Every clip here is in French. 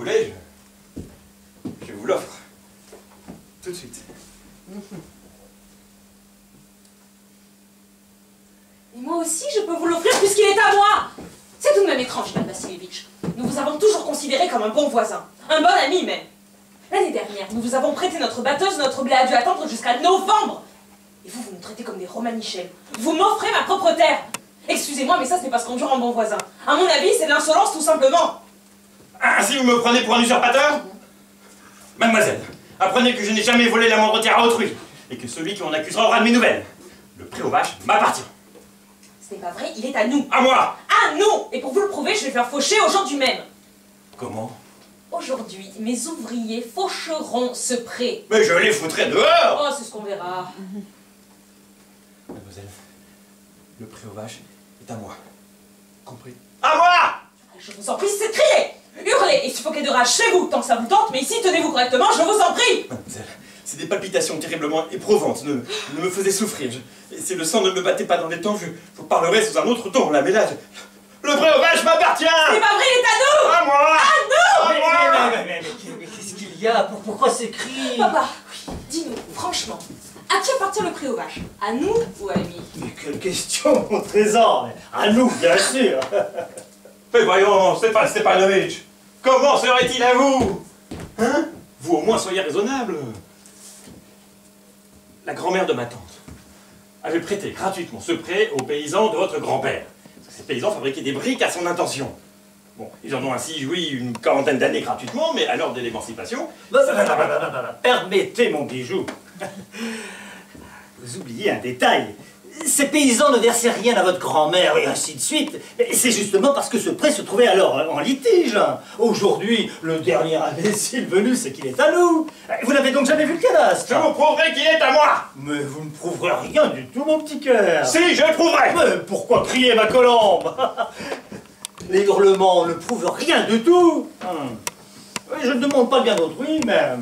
voulez, je vous l'offre. Tout de suite. Et moi aussi, je peux vous l'offrir puisqu'il est à moi. C'est tout de même étrange, Ivan Vassilievitch. Nous vous avons toujours considéré comme un bon voisin, un bon ami même. L'année dernière, nous vous avons prêté notre batteuse, notre blé a dû attendre jusqu'à novembre. Et vous, vous nous traitez comme des Romanichels. Vous m'offrez ma propre terre. Excusez-moi, mais ça, ce n'est pas ce qu'on dure en bon voisin. À mon avis, c'est de l'insolence, tout simplement. Ainsi, vous me prenez pour un usurpateur? Mademoiselle, apprenez que je n'ai jamais volé la moindre terre à autrui, et que celui qui en accusera aura de mes nouvelles. Le pré aux vaches m'appartient. Ce n'est pas vrai, il est à nous. À moi! À nous! Et pour vous le prouver, je vais faire faucher aux gens du même. Comment? Aujourd'hui, mes ouvriers faucheront ce pré. Mais je les foutrai dehors! Oh, c'est ce qu'on verra. Mademoiselle, le pré aux vaches est à moi. Compris? À moi! Je vous en prie, c'est crier! Hurlez et suffoquez de rage chez vous, tant que ça vous tente, mais ici, tenez-vous correctement, je vous en prie! Mademoiselle, c'est des palpitations terriblement éprouvantes, ne me faisaient souffrir. Et si le sang ne me battait pas dans les temps, je vous parlerais sous un autre ton, là, mais là, le pré aux vaches m'appartient! C'est pas vrai, il est à nous! À moi! À nous! À moi! Mais qu'est-ce qu'il y a? Pourquoi ces cris? Papa, dis-nous, franchement, à qui appartient le pré aux vaches? À nous ou à lui? Mais quelle question, mon trésor! À nous, bien sûr! Mais voyons, Stépanovic, comment serait-il à vous? Hein? Vous au moins soyez raisonnable. La grand-mère de ma tante avait prêté gratuitement ce pré aux paysans de votre grand-père. Ces paysans fabriquaient des briques à son intention. Bon, ils en ont ainsi joui une quarantaine d'années gratuitement, mais à l'heure de l'émancipation... Permettez, mon bijou. Vous oubliez un détail. Ces paysans ne versaient rien à votre grand-mère, et ainsi de suite. C'est justement parce que ce pré se trouvait alors en litige. Aujourd'hui, le dernier imbécile venu, c'est qu'il est à nous. Vous n'avez donc jamais vu le cadastre? Je vous prouverai qu'il est à moi! Mais vous ne prouverez rien du tout, mon petit cœur. Si, je le prouverai! Mais pourquoi crier, ma colombe? Les hurlements ne prouvent rien du tout. Je ne demande pas le bien d'autrui, mais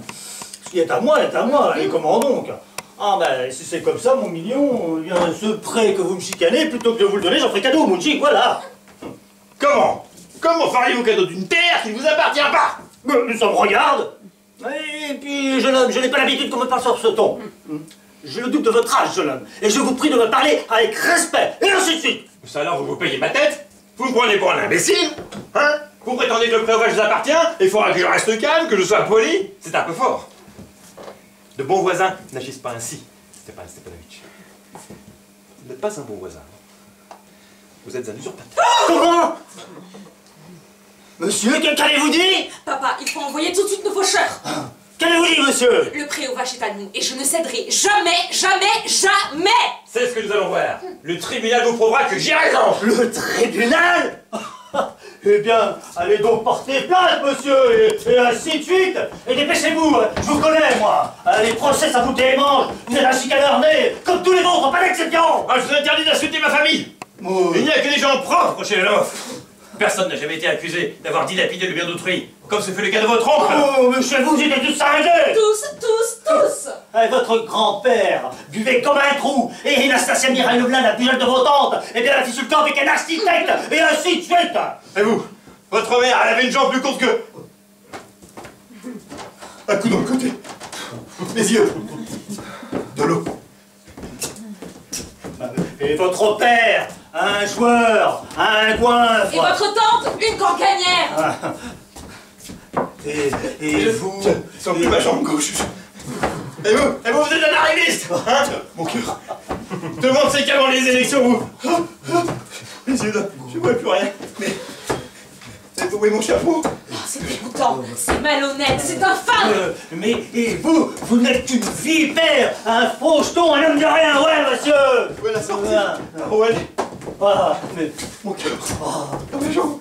ce qui est à moi est à moi. Et comment donc? Ah ben, si c'est comme ça, mon mignon, bien ce prêt que vous me chicanez, plutôt que de vous le donner, j'en ferai cadeau, mon chic, voilà. Comment? Comment feriez-vous cadeau d'une terre qui ne vous appartient pas? Mais ça me regarde. Et puis, jeune homme, je n'ai pas l'habitude qu'on me parle sur ce ton. Je le doute de votre âge, jeune homme, et je vous prie de me parler avec respect, et ainsi de suite. Ça alors, vous payez ma tête? Vous me prenez pour un imbécile? Hein? Vous prétendez que le pré aux vaches vous appartient? Il faudra que je reste calme, que je sois poli? C'est un peu fort. De bons voisins n'agissent pas ainsi, Stepan Stepanovic. Vous n'êtes pas un bon voisin. Vous êtes un usurpateur. Comment? Monsieur, qu'allez-vous dire? Papa, il faut envoyer tout de suite nos faucheurs. Qu'allez-vous dire, monsieur? Le pré aux vaches est à nous, et je ne céderai jamais, jamais, jamais! C'est ce que nous allons voir. Le tribunal vous prouvera que j'ai raison. Le tribunal? Eh bien, allez donc porter plainte, monsieur, et ainsi de suite. Et dépêchez-vous, je vous connais, moi. Les procès, ça vous démange. Vous êtes un chicaneur né, comme tous les autres, pas d'exception. Ah, je vous interdis d'insulter ma famille. Il n'y a que des gens propres chez l'offre. Personne n'a jamais été accusé d'avoir dilapidé le bien d'autrui, comme ce fut le cas de votre oncle. Oh, mais chez vous, vous étiez tous cinglés. Tous! Votre grand-père buvait comme un trou, et Nastasia Mirailovna, la plus jeune de vos tantes, eh bien, la fille sur le camp avec un architecte, et ainsi de suite. Et vous? Votre mère, elle avait une jambe plus courte que... Un coup dans le côté. Les yeux. De l'eau. Et votre père, un joueur, un goinfre. Et votre tante, une cancanière! Et vous... Sans plus ma jambe gauche. Et vous, vous êtes un arriviste, hein? Mon cœur. Demande c'est qu'avant les élections, vous... Les yeux, là, je vois plus rien. Mais où est mon chapeau? Oh, c'est dégoûtant, c'est malhonnête, c'est infâme! Mais et vous n'êtes qu'une vipère, un faux jeton, un homme de rien, ouais, monsieur! Où est la sortie? Où elle est? Voilà, mais... Mon cœur. Dans mes jambes.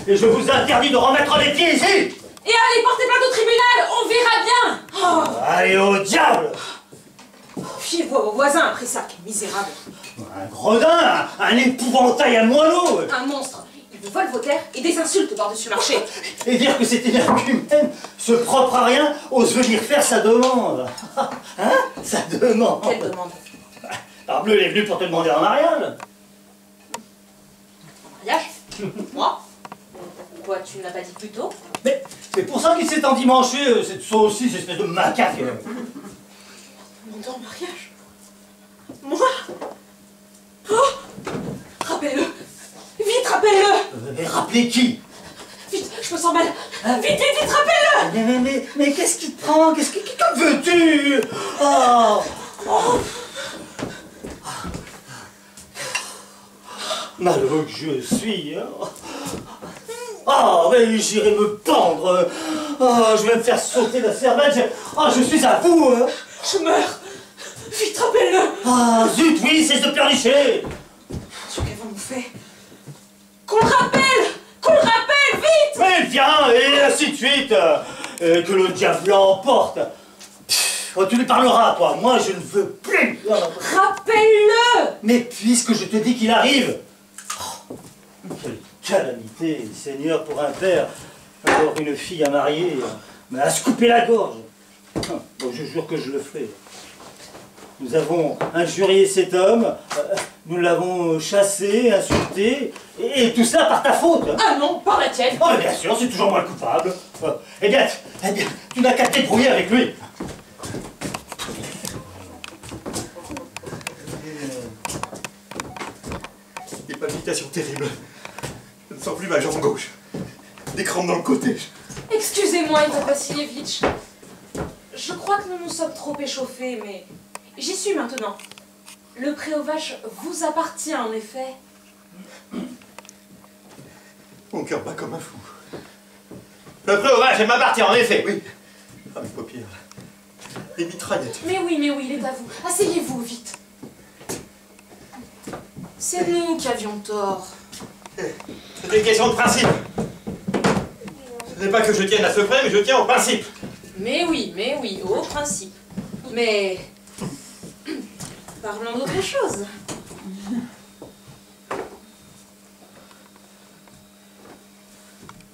Et je vous interdis de remettre les pieds ici! Et allez, portez plainte au tribunal, on verra bien! Oh. Allez au diable! Fiez-vous à vos voisins après ça, quel misérable! Un gredin, un épouvantail à moineau! Un monstre! Il vous vole vos terres et des insultes par-dessus marché! Et dire que c'est énergumène, ce propre à rien, ose venir faire sa demande! Hein? Sa demande! Quelle demande? Parbleu, il est venu pour te demander en mariage! En mariage? Moi? Pourquoi tu ne l'as pas dit plus tôt? Mais C'est pour ça qu'il s'est endimanché, cette saucisse, cette espèce de macaque. Demander en mariage? Moi? Oh! Rappelle-le! Vite, rappelle-le! Mais rappelez qui? Vite, je me sens mal! Vite, vite, vite, rappelle-le! Mais qu'est-ce qui te prend? Que veux-tu? Oh. Malheureux que je suis, hein. Mais j'irai me pendre. Je vais me faire sauter la cervelle. Je suis à bout, hein. Je meurs! Vite, rappelle-le! Zut, oui, cesse de pleurnicher. Dieu, qu'avons-nous fait? Qu'on le rappelle! Qu'on le rappelle, vite! Mais viens, et ainsi de suite. Que le diable l'emporte. Tu lui parleras, toi. Moi, je ne veux plus. Rappelle-le! Mais puisque je te dis qu'il arrive. Quelle calamité, Seigneur, pour un père. Avoir une fille à marier, mais à se couper la gorge. Bon, je jure que je le ferai. Nous avons injurié cet homme, nous l'avons chassé, insulté, et tout ça par ta faute. Ah non, par la tienne. Mais bien sûr, c'est toujours moi le coupable. Eh bien, tu n'as qu'à te débrouiller avec lui. Des palpitations terribles. Je ne sens plus ma jambe gauche. Des crampes dans le côté. Excusez-moi, Ivan Vassilievitch. Je crois que nous nous sommes trop échauffés, mais j'y suis maintenant. Le pré aux vaches vous appartient, en effet. Mon cœur bat comme un fou. Le pré aux vaches, elle m'appartient, en effet, oui. Ah, mes paupières. Les mitraillettes. Mais oui, il est à vous. Asseyez-vous, vite. C'est nous qui avions tort. C'est une question de principe. Ce n'est pas que je tienne à ce prêt, mais je tiens au principe. Mais oui, au principe. Mais... parlons d'autre chose.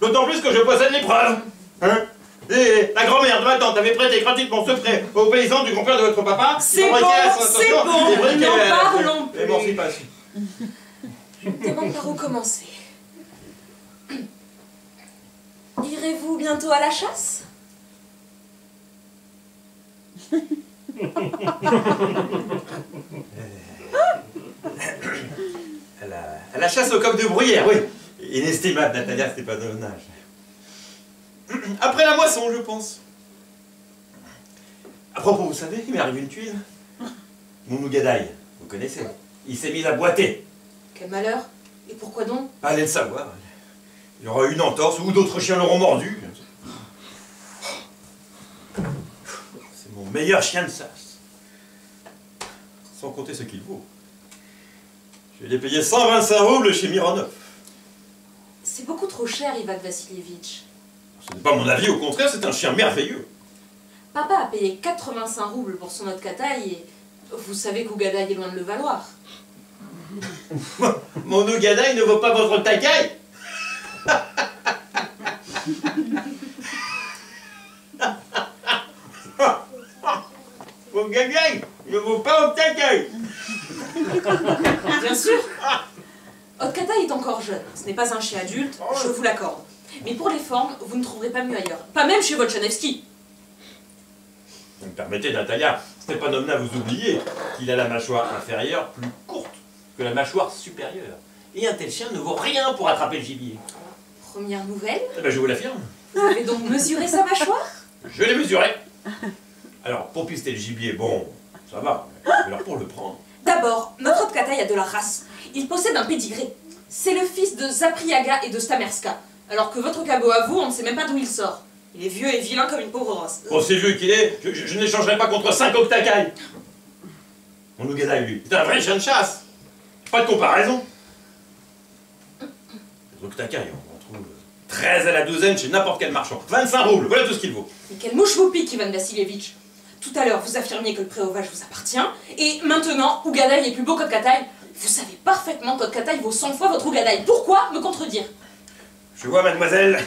D'autant plus que je possède les preuves. Hein? Et la grand-mère de ma tante avait prêté gratuitement ce prêt aux paysans du grand-père de votre papa. C'est bon, n'en parlons plus. Émancipation. Je me demande par où commencer. Irez-vous bientôt à la chasse? À la chasse au coq de bruyère, oui. Inestimable, Natalia Stepanovna. Après la moisson, je pense. À propos, vous savez, il m'est arrivé une tuile. Mon Nougadaï, vous connaissez. Il s'est mis à boiter. Quel malheur. Et pourquoi donc? Allez le savoir. Il y aura eu une entorse ou d'autres chiens l'auront mordu. C'est mon meilleur chien de chasse. Sans compter ce qu'il vaut. Je l'ai payé 125 roubles chez Mironov. C'est beaucoup trop cher, Ivan Vassilievitch. Ce n'est pas mon avis, au contraire, c'est un chien merveilleux. Papa a payé 85 roubles pour son Otkataï et vous savez qu'Ougadaï est loin de le valoir. Mon Ougadaï ne vaut pas votre Takai. Mon Ougadaï ne vaut pas votre Takai. Bien sûr. Otkataï est encore jeune. Ce n'est pas un chien adulte, je vous l'accorde. Mais pour les formes, vous ne trouverez pas mieux ailleurs. Pas même chez Volchanevski. Vous me permettez, Natalia, Stepanovna, vous oubliez qu'il a la mâchoire inférieure plus courte que la mâchoire supérieure. Et un tel chien ne vaut rien pour attraper le gibier. Première nouvelle. Eh ben, je vous l'affirme. Vous avez donc mesuré sa mâchoire? Je l'ai mesuré. Alors, pour pister le gibier, bon, ça va. Mais alors, pour le prendre... D'abord, notre Otkataï a de la race. Il possède un pédigré. C'est le fils de Zapriaga et de Stamerska. Alors que votre cabot à vous, on ne sait même pas d'où il sort. Il est vieux et vilain comme une pauvre rosse. Oh, c'est vieux qu'il est, je n'échangerai pas contre 5 Oktakai. Mon Ougadaï, lui, c'est un vrai chien de chasse. Pas de comparaison. Les Oktakai, on trouve 13 à la douzaine chez n'importe quel marchand. 25 roubles, voilà tout ce qu'il vaut. Mais quelle mouche vous pique, Ivan Vassilievitch. Tout à l'heure, vous affirmiez que le pré aux vaches vous appartient, et maintenant, Ougadaï est plus beau qu'Otkataï. Vous savez parfaitement qu'Otkataï vaut 100 fois votre Ougadaï. Pourquoi me contredire? Je vois, mademoiselle,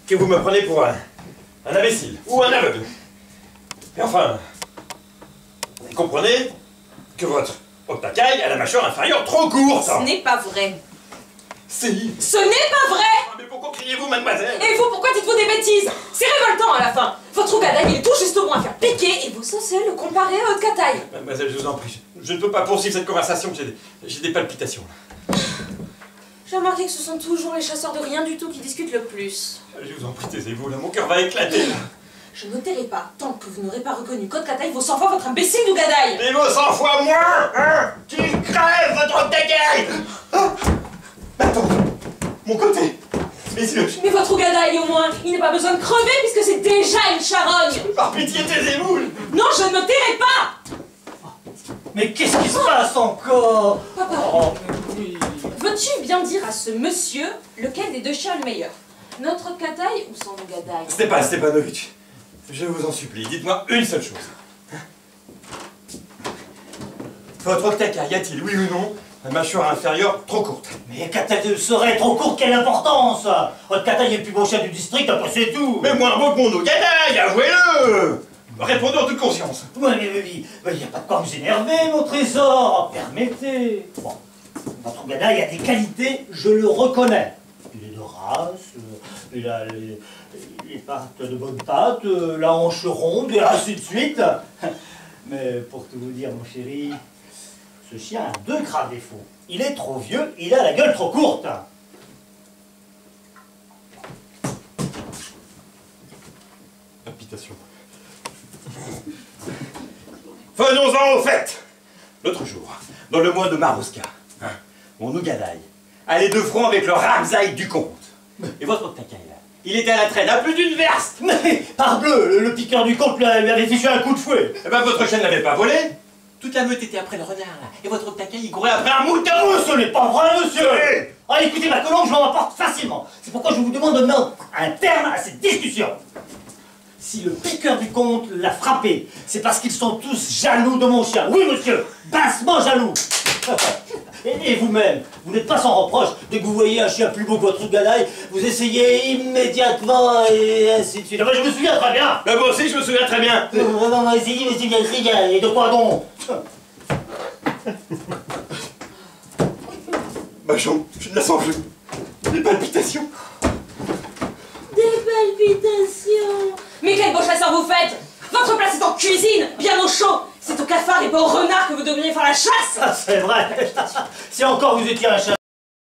que vous me prenez pour un imbécile ou un aveugle. Et enfin, vous comprenez que votre Oktakai a la mâchoire inférieure trop courte. Ce n'est pas vrai. Si. Ce n'est pas vrai! Ah, mais pourquoi criez-vous, mademoiselle? Et vous, pourquoi dites-vous des bêtises? C'est révoltant à la fin! Votre gadaï, il est tout juste bon à faire piquer et vous censez le comparer à votre cataille! Mademoiselle, je vous en prie, je ne peux pas poursuivre cette conversation, j'ai des palpitations là. J'ai remarqué que ce sont toujours les chasseurs de rien du tout qui discutent le plus. Je vous en prie, taisez-vous là, mon cœur va éclater là. Je ne tairai pas tant que vous n'aurez pas reconnu qu'Aude Cataille vaut 100 fois votre imbécile du gadaï! Et vaut 100 fois moins, hein? Qu'il crève, votre gadaï! Ah, attends, mon côté. Mais votre gadaï, au moins, il n'a pas besoin de crever puisque c'est déjà une charogne! Par pitié, taisez-vous! Non, je ne me tairai pas! Mais qu'est-ce qui se passe encore? Papa, Oh, mais oui. veux-tu bien dire à ce monsieur lequel des deux chiens est le meilleur? Notre Cataille ou son gadaï? Stepan Stepanovic, je vous en supplie, dites-moi une seule chose. Votre octaca, y a-t-il, oui ou non, la mâchoire inférieure trop courte? Mais Cataille serait trop court, quelle importance? Votre Cataille est le plus beau chien du district, après c'est tout. Mais moins beau que mon Ogadaï, avouez-le! Répondez en toute conscience. Ouais, mais il n'y a pas de quoi vous énerver, mon trésor. Permettez. Bon, votre Gadaï a des qualités, je le reconnais. Il est de race, il a les pattes de bonnes pattes, la hanche ronde, et ainsi de suite. Mais pour tout vous dire, mon chéri, ce chien a deux graves défauts. Il est trop vieux, il a la gueule trop courte. Palpitation. Venons-en au fait. L'autre jour, dans le mois de Maroska, mon Ogadaï allait de front avec le Ramsaï du comte. Et votre octacaï là, il était à la traîne à plus d'une verste. Mais, parbleu, le piqueur du comte lui avait fichu un coup de fouet. Eh ben votre chien n'avait pas volé. Toute la meute était après le renard là. Et votre octacaï, il courait après un mouton. Oh, ce n'est pas vrai, monsieur. Oui. Ah, écoutez, ma colombe, je m'en rapporte facilement. C'est pourquoi je vous demande de mettre un terme à cette discussion. Si le piqueur du comte l'a frappé, c'est parce qu'ils sont tous jaloux de mon chien. Oui, monsieur, bassement jaloux. Et vous-même, vous n'êtes pas sans reproche. Dès que vous voyez un chien plus beau que votre Gadaï, vous essayez immédiatement et ainsi de suite. Enfin, je me souviens très bien. Ben moi aussi, je me souviens très bien. Vraiment, essayez, mais c'est bien. Et de quoi donc? Ma jambe, je ne la sens plus. Des palpitations. Des palpitations! Mais quel beau chasseur vous faites! Votre place est en cuisine, bien au chaud! C'est au cafard et pas au renard que vous devriez faire la chasse! Ah, c'est vrai. Si encore vous étiez un chat.